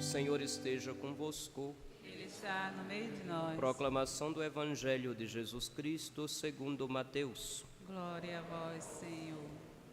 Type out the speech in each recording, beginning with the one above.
Senhor esteja convosco. Ele está no meio de nós. Proclamação do Evangelho de Jesus Cristo segundo Mateus. Glória a vós, Senhor.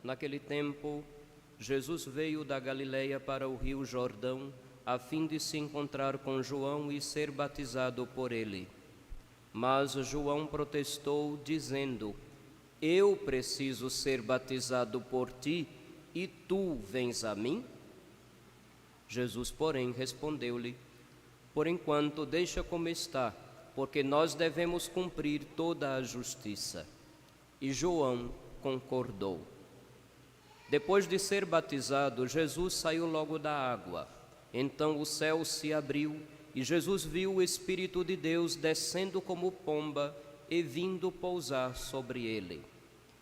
Naquele tempo, Jesus veio da Galileia para o rio Jordão, a fim de se encontrar com João e ser batizado por ele. Mas João protestou, dizendo: Eu preciso ser batizado por ti, e tu vens a mim? Jesus, porém, respondeu-lhe: Por enquanto, deixa como está, porque nós devemos cumprir toda a justiça. E João concordou. Depois de ser batizado, Jesus saiu logo da água. Então o céu se abriu e Jesus viu o Espírito de Deus descendo como pomba e vindo pousar sobre ele.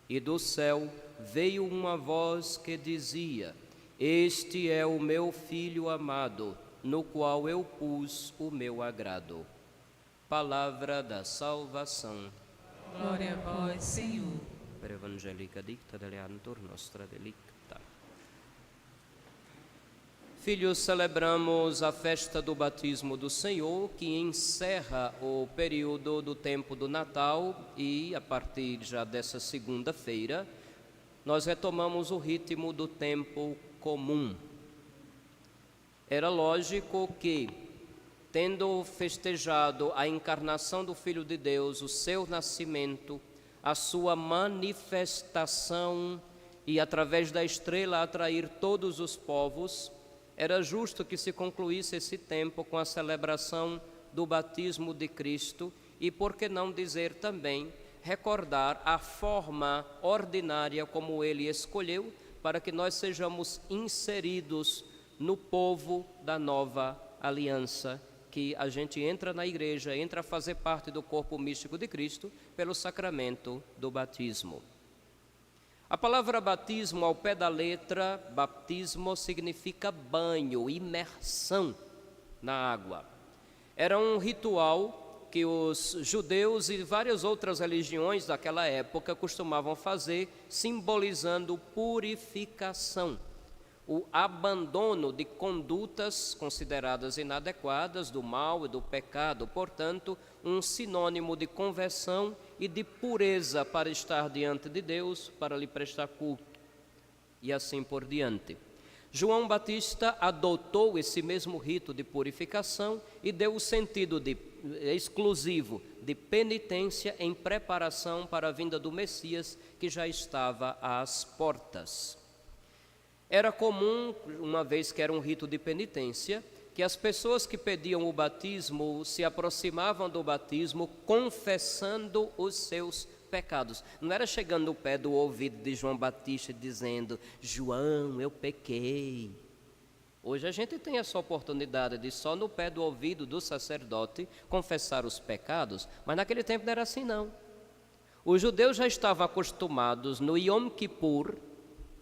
E do céu veio uma voz que dizia: Este é o meu Filho amado, no qual eu pus o meu agrado. Palavra da salvação. Glória a vós, Senhor. Per evangelica dicta deleantur nostra delicta. Filhos, celebramos a festa do batismo do Senhor, que encerra o período do tempo do Natal, e a partir já dessa segunda-feira nós retomamos o ritmo do tempo comum. Era lógico que, tendo festejado a encarnação do Filho de Deus, o seu nascimento, a sua manifestação e através da estrela atrair todos os povos, era justo que se concluísse esse tempo com a celebração do batismo de Cristo e, por que não dizer também, recordar a forma ordinária como ele escolheu para que nós sejamos inseridos no povo da nova aliança, que a gente entra na igreja, entra a fazer parte do corpo místico de Cristo pelo sacramento do batismo. A palavra batismo, ao pé da letra, baptismo significa banho, imersão na água. Era um ritual que os judeus e várias outras religiões daquela época costumavam fazer, simbolizando purificação, o abandono de condutas consideradas inadequadas, do mal e do pecado, portanto, um sinônimo de conversão e de pureza para estar diante de Deus, para lhe prestar culto, e assim por diante. João Batista adotou esse mesmo rito de purificação e deu o sentido exclusivo de penitência em preparação para a vinda do Messias, que já estava às portas. Era comum, uma vez que era um rito de penitência, que as pessoas que pediam o batismo se aproximavam do batismo confessando os seus pecados. Não era chegando no pé do ouvido de João Batista dizendo: João, eu pequei. Hoje a gente tem essa oportunidade de só no pé do ouvido do sacerdote confessar os pecados, mas naquele tempo não era assim não. Os judeus já estavam acostumados no Yom Kippur.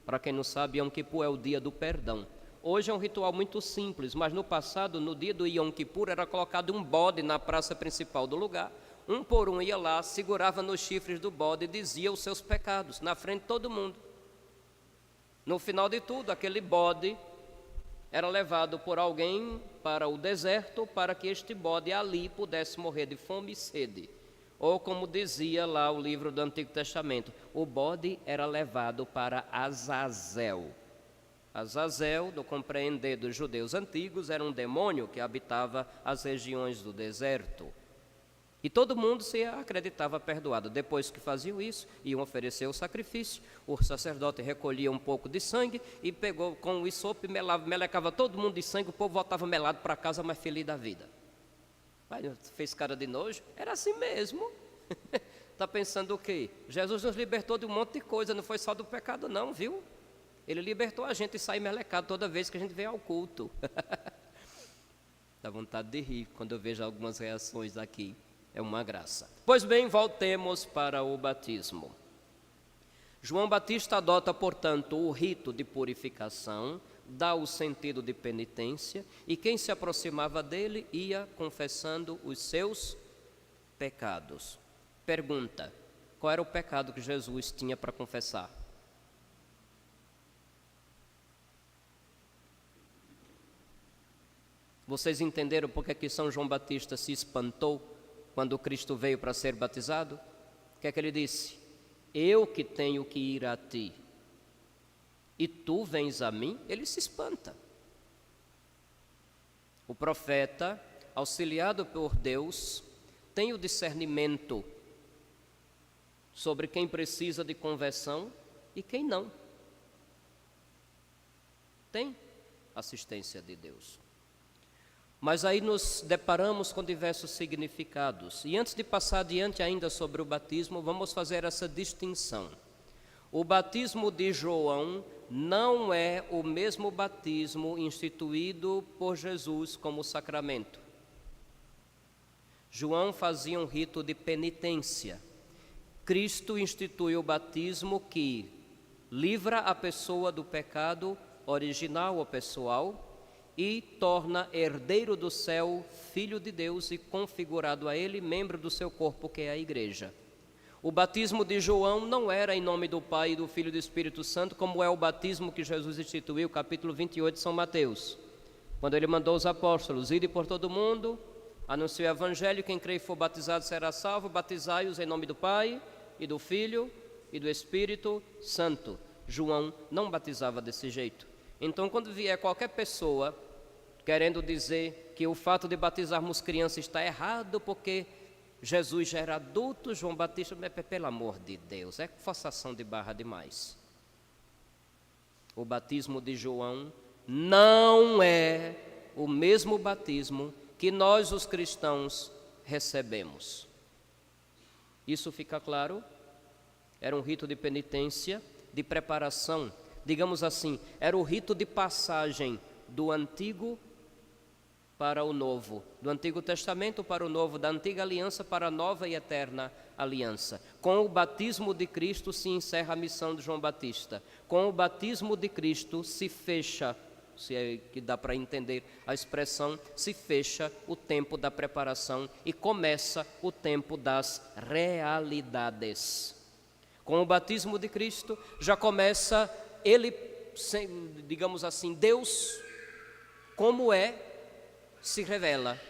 Para quem não sabe, Yom Kippur é o dia do perdão. Hoje é um ritual muito simples, mas no passado, no dia do Yom Kippur, era colocado um bode na praça principal do lugar. Um por um ia lá, segurava nos chifres do bode e dizia os seus pecados, na frente de todo mundo. No final de tudo, aquele bode era levado por alguém para o deserto, para que este bode ali pudesse morrer de fome e sede. Ou como dizia lá o livro do Antigo Testamento, o bode era levado para Azazel. Azazel, do compreender dos judeus antigos, era um demônio que habitava as regiões do deserto. E todo mundo se acreditava perdoado. Depois que faziam isso, iam oferecer o sacrifício, o sacerdote recolhia um pouco de sangue e pegou com o isopo e melecava todo mundo de sangue, o povo voltava melado para casa, mais feliz da vida. Fez cara de nojo? Era assim mesmo. Está pensando o quê? Jesus nos libertou de um monte de coisa, não foi só do pecado não, viu? Ele libertou a gente e sai melecado toda vez que a gente vem ao culto. Dá vontade de rir quando eu vejo algumas reações aqui. É uma graça. Pois bem, voltemos para o batismo. João Batista adota, portanto, o rito de purificação, dá o sentido de penitência, e quem se aproximava dele ia confessando os seus pecados. Pergunta: qual era o pecado que Jesus tinha para confessar? Vocês entenderam porque que São João Batista se espantou quando Cristo veio para ser batizado? O que é que ele disse? Eu que tenho que ir a ti, e tu vens a mim? Ele se espanta. O profeta, auxiliado por Deus, tem o discernimento sobre quem precisa de conversão e quem não. Tem assistência de Deus. Mas aí nos deparamos com diversos significados. E antes de passar adiante ainda sobre o batismo, vamos fazer essa distinção. O batismo de João não é o mesmo batismo instituído por Jesus como sacramento. João fazia um rito de penitência. Cristo institui o batismo que livra a pessoa do pecado original ou pessoal e torna herdeiro do céu, filho de Deus e configurado a ele, membro do seu corpo, que é a igreja. O batismo de João não era em nome do Pai, do Filho e do Espírito Santo, como é o batismo que Jesus instituiu, capítulo 28 de São Mateus, quando ele mandou os apóstolos: ide por todo o mundo, anunciai o evangelho, quem crê e for batizado será salvo, batizai-os em nome do Pai e do Filho e do Espírito Santo. João não batizava desse jeito. Então, quando vier qualquer pessoa querendo dizer que o fato de batizarmos crianças está errado porque Jesus já era adulto, João Batista, pelo amor de Deus, é forçação de barra demais. O batismo de João não é o mesmo batismo que nós, os cristãos, recebemos. Isso fica claro? Era um rito de penitência, de preparação, digamos assim, era o rito de passagem do Antigo para o Novo, do Antigo Testamento para o Novo, da Antiga Aliança para a Nova e Eterna Aliança. Com o batismo de Cristo se encerra a missão de João Batista. Com o batismo de Cristo se fecha, se é que dá para entender a expressão, se fecha o tempo da preparação e começa o tempo das realidades. Com o batismo de Cristo já começa ele, digamos assim, Deus como é, se revela.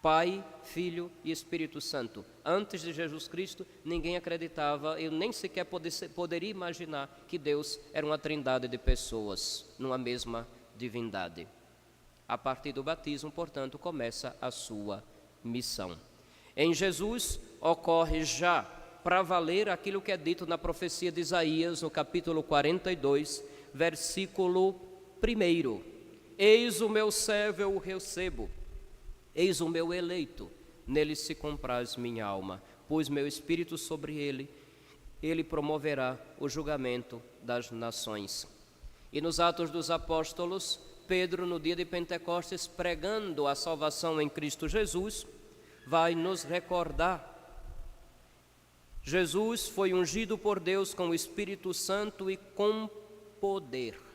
Pai, Filho e Espírito Santo. Antes de Jesus Cristo, ninguém acreditava, eu nem sequer poderia imaginar que Deus era uma trindade de pessoas, numa mesma divindade. A partir do batismo, portanto, começa a sua missão. Em Jesus ocorre já para valer aquilo que é dito na profecia de Isaías, no capítulo 42, versículo 1. Eis o meu servo, eu o recebo. Eis o meu eleito, nele se compraz minha alma. Pus meu espírito sobre ele, ele promoverá o julgamento das nações. E nos Atos dos Apóstolos, Pedro, no dia de Pentecostes, pregando a salvação em Cristo Jesus, vai nos recordar. Jesus foi ungido por Deus com o Espírito Santo e com poder.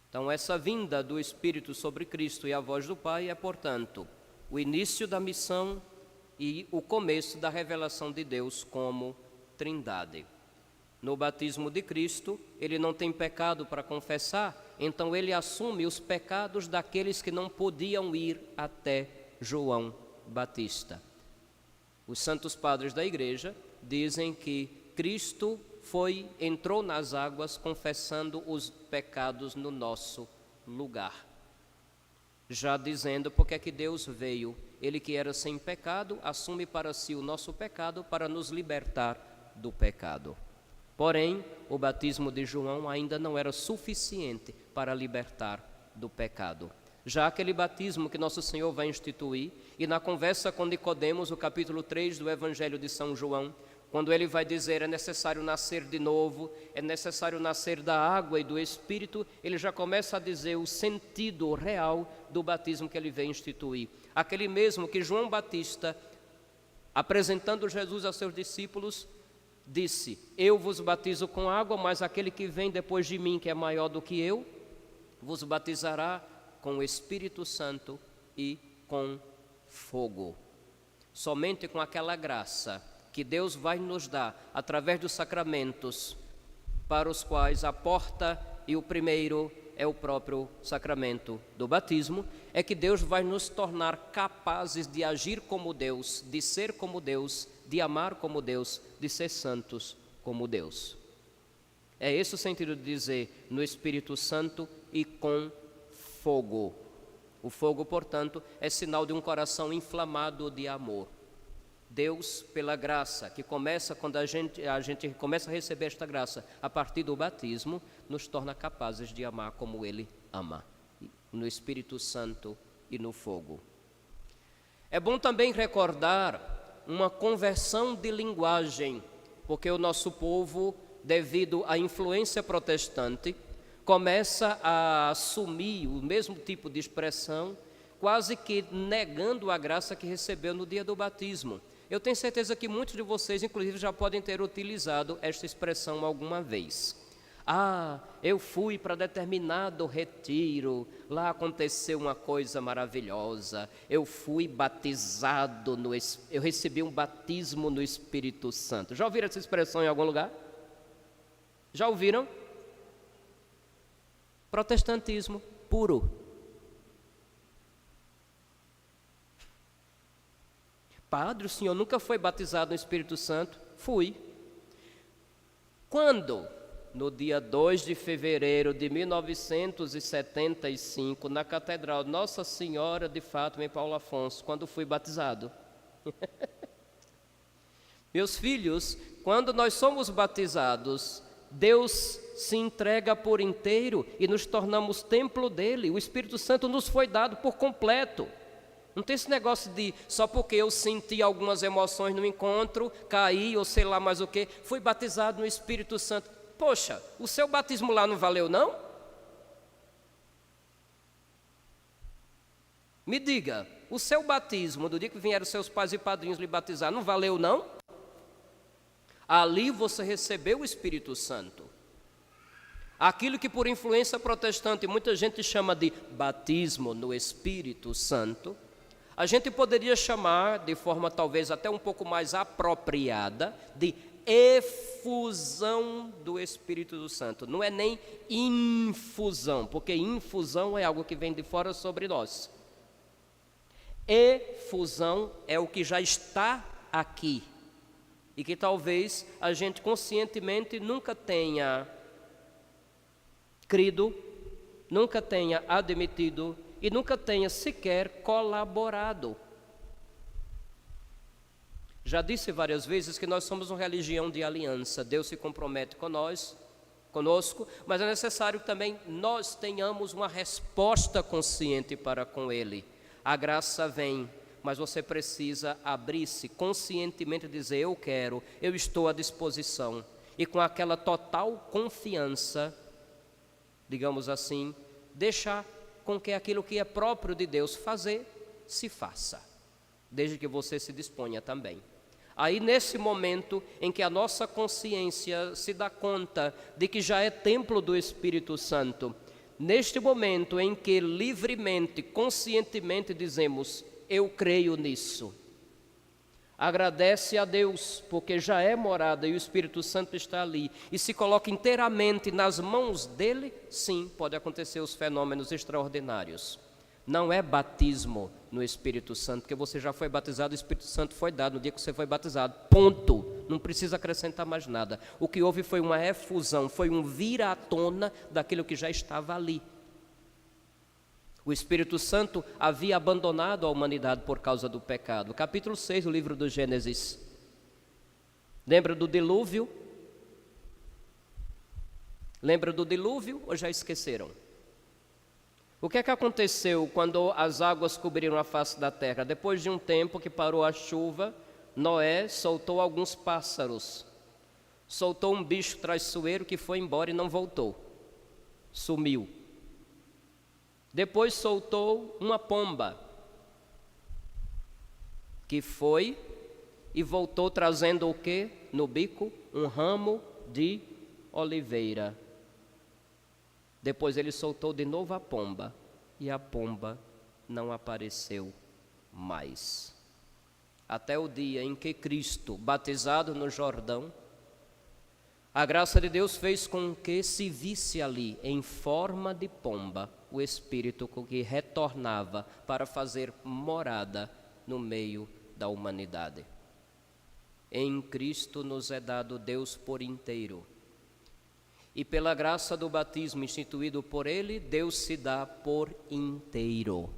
Então, essa vinda do Espírito sobre Cristo e a voz do Pai é, portanto, o início da missão e o começo da revelação de Deus como Trindade. No batismo de Cristo, ele não tem pecado para confessar, então ele assume os pecados daqueles que não podiam ir até João Batista. Os santos padres da igreja dizem que Cristo entrou nas águas confessando os pecados no nosso lugar. Já dizendo porque é que Deus veio, ele que era sem pecado, assume para si o nosso pecado para nos libertar do pecado. Porém, o batismo de João ainda não era suficiente para libertar do pecado. Já aquele batismo que nosso Senhor vai instituir, e na conversa com Nicodemos, no capítulo 3 do Evangelho de São João, quando ele vai dizer é necessário nascer de novo, é necessário nascer da água e do Espírito, ele já começa a dizer o sentido real do batismo que ele vem instituir. Aquele mesmo que João Batista, apresentando Jesus aos seus discípulos, disse: eu vos batizo com água, mas aquele que vem depois de mim, que é maior do que eu, vos batizará com o Espírito Santo e com fogo. Somente com aquela graça que Deus vai nos dar através dos sacramentos, para os quais a porta e o primeiro é o próprio sacramento do batismo, é que Deus vai nos tornar capazes de agir como Deus, de ser como Deus, de amar como Deus, de ser santos como Deus. É esse o sentido de dizer no Espírito Santo e com fogo. O fogo, portanto, é sinal de um coração inflamado de amor. Deus, pela graça, que começa quando a gente começa a receber esta graça a partir do batismo, nos torna capazes de amar como Ele ama, no Espírito Santo e no fogo. É bom também recordar uma conversão de linguagem, porque o nosso povo, devido à influência protestante, começa a assumir o mesmo tipo de expressão, quase que negando a graça que recebeu no dia do batismo. Eu tenho certeza que muitos de vocês, inclusive, já podem ter utilizado esta expressão alguma vez. Ah, eu fui para determinado retiro, lá aconteceu uma coisa maravilhosa, eu fui batizado, eu recebi um batismo no Espírito Santo. Já ouviram essa expressão em algum lugar? Já ouviram? Protestantismo puro. Padre, o senhor nunca foi batizado no Espírito Santo? Fui. Quando? No dia 2 de fevereiro de 1975, na Catedral Nossa Senhora de Fátima, em Paulo Afonso, quando fui batizado. Meus filhos, quando nós somos batizados, Deus se entrega por inteiro e nos tornamos templo dele. O Espírito Santo nos foi dado por completo. Não tem esse negócio de só porque eu senti algumas emoções no encontro, caí ou sei lá mais o que, fui batizado no Espírito Santo. Poxa, o seu batismo lá não valeu não? Me diga, o seu batismo, do dia que vieram seus pais e padrinhos lhe batizar, não valeu não? Ali você recebeu o Espírito Santo. Aquilo que por influência protestante muita gente chama de batismo no Espírito Santo, a gente poderia chamar, de forma talvez até um pouco mais apropriada, de efusão do Espírito Santo. Não é nem infusão, porque infusão é algo que vem de fora sobre nós. Efusão é o que já está aqui e que talvez a gente conscientemente nunca tenha crido, nunca tenha admitido e nunca tenha sequer colaborado. Já disse várias vezes que nós somos uma religião de aliança. Deus se compromete conosco, mas é necessário que também nós tenhamos uma resposta consciente para com Ele. A graça vem, mas você precisa abrir-se conscientemente e dizer: eu quero, eu estou à disposição. E com aquela total confiança, digamos assim, deixar com que aquilo que é próprio de Deus fazer, se faça, desde que você se disponha também. Aí nesse momento em que a nossa consciência se dá conta de que já é templo do Espírito Santo, neste momento em que livremente, conscientemente dizemos: eu creio nisso, agradece a Deus, porque já é morada e o Espírito Santo está ali, e se coloca inteiramente nas mãos dele, sim, pode acontecer os fenômenos extraordinários. Não é batismo no Espírito Santo, porque você já foi batizado, o Espírito Santo foi dado no dia que você foi batizado, ponto. Não precisa acrescentar mais nada. O que houve foi uma efusão, foi um vir à tona daquilo que já estava ali. O Espírito Santo havia abandonado a humanidade por causa do pecado. Capítulo 6 do livro do Gênesis. Lembra do dilúvio? Lembra do dilúvio ou já esqueceram? O que é que aconteceu quando as águas cobriram a face da terra? Depois de um tempo que parou a chuva, Noé soltou alguns pássaros. Soltou um bicho traiçoeiro que foi embora e não voltou. Sumiu. Depois soltou uma pomba, que foi e voltou trazendo o quê? No bico, um ramo de oliveira. Depois ele soltou de novo a pomba, e a pomba não apareceu mais. Até o dia em que Cristo, batizado no Jordão, A graça de Deus fez com que se visse ali, em forma de pomba, o Espírito que retornava para fazer morada no meio da humanidade. Em Cristo nos é dado Deus por inteiro. E pela graça do batismo instituído por Ele, Deus se dá por inteiro.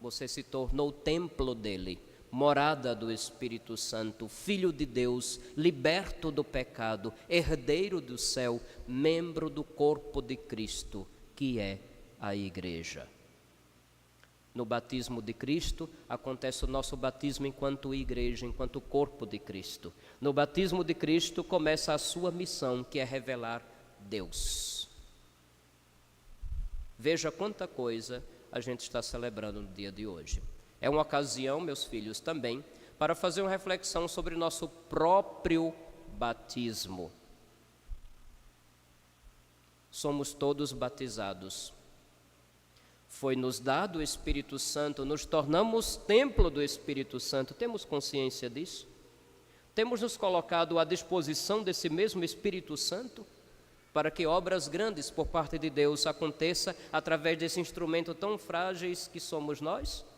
Você se tornou templo dEle, morada do Espírito Santo, Filho de Deus, liberto do pecado, herdeiro do céu, membro do corpo de Cristo, que é a Igreja. No batismo de Cristo, acontece o nosso batismo enquanto Igreja, enquanto corpo de Cristo. No batismo de Cristo, começa a sua missão, que é revelar Deus. Veja quanta coisa a gente está celebrando no dia de hoje. É uma ocasião, meus filhos, também, para fazer uma reflexão sobre nosso próprio batismo. Somos todos batizados. Foi-nos dado o Espírito Santo, nos tornamos templo do Espírito Santo. Temos consciência disso? Temos nos colocado à disposição desse mesmo Espírito Santo para que obras grandes por parte de Deus aconteçam através desse instrumento tão frágeis que somos nós?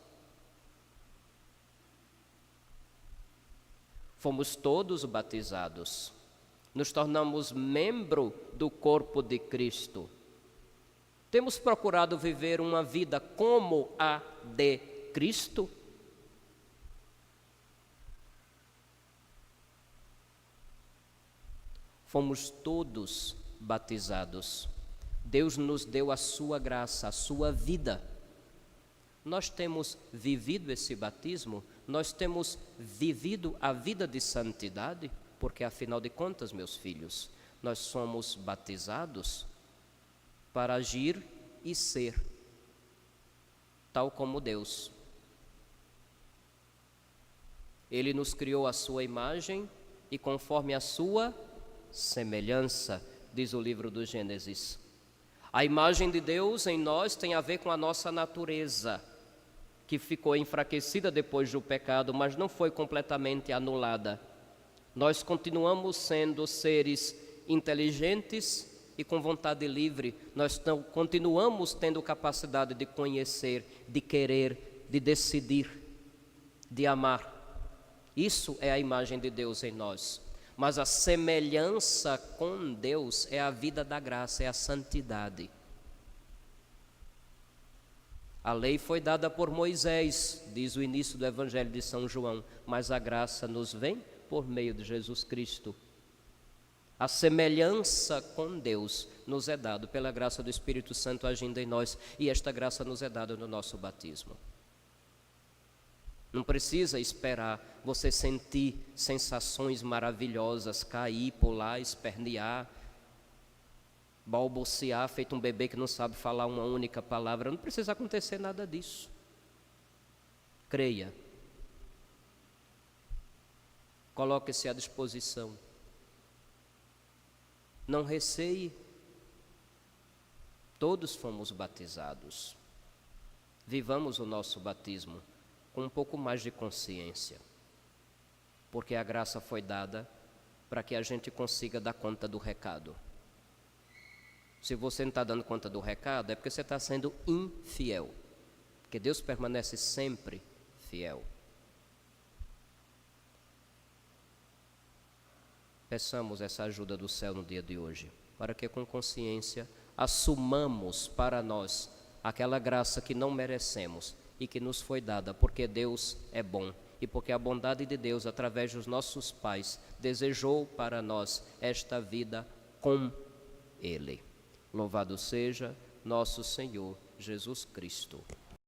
Fomos todos batizados, nos tornamos membro do corpo de Cristo. Temos procurado viver uma vida como a de Cristo? Fomos todos batizados. Deus nos deu a sua graça, a sua vida. Nós temos vivido esse batismo, nós temos vivido a vida de santidade, porque afinal de contas, meus filhos, nós somos batizados para agir e ser tal como Deus. Ele nos criou à sua imagem e conforme a sua semelhança, diz o livro do Gênesis. A imagem de Deus em nós tem a ver com a nossa natureza, que ficou enfraquecida depois do pecado, mas não foi completamente anulada. Nós continuamos sendo seres inteligentes e com vontade livre. Nós continuamos tendo capacidade de conhecer, de querer, de decidir, de amar. Isso é a imagem de Deus em nós. Mas a semelhança com Deus é a vida da graça, é a santidade. A lei foi dada por Moisés, diz o início do Evangelho de São João, mas a graça nos vem por meio de Jesus Cristo. A semelhança com Deus nos é dado pela graça do Espírito Santo agindo em nós, e esta graça nos é dada no nosso batismo. Não precisa esperar você sentir sensações maravilhosas, cair, pular, espernear, balbuciar, feito um bebê que não sabe falar uma única palavra. Não precisa acontecer nada disso. Creia. Coloque-se à disposição. Não receie. Todos fomos batizados. Vivamos o nosso batismo com um pouco mais de consciência, porque a graça foi dada para que a gente consiga dar conta do recado. Se você não está dando conta do recado, é porque você está sendo infiel, porque Deus permanece sempre fiel. Peçamos essa ajuda do céu no dia de hoje, para que com consciência assumamos para nós aquela graça que não merecemos e que nos foi dada, porque Deus é bom e porque a bondade de Deus, através dos nossos pais, desejou para nós esta vida com Ele. Louvado seja nosso Senhor Jesus Cristo.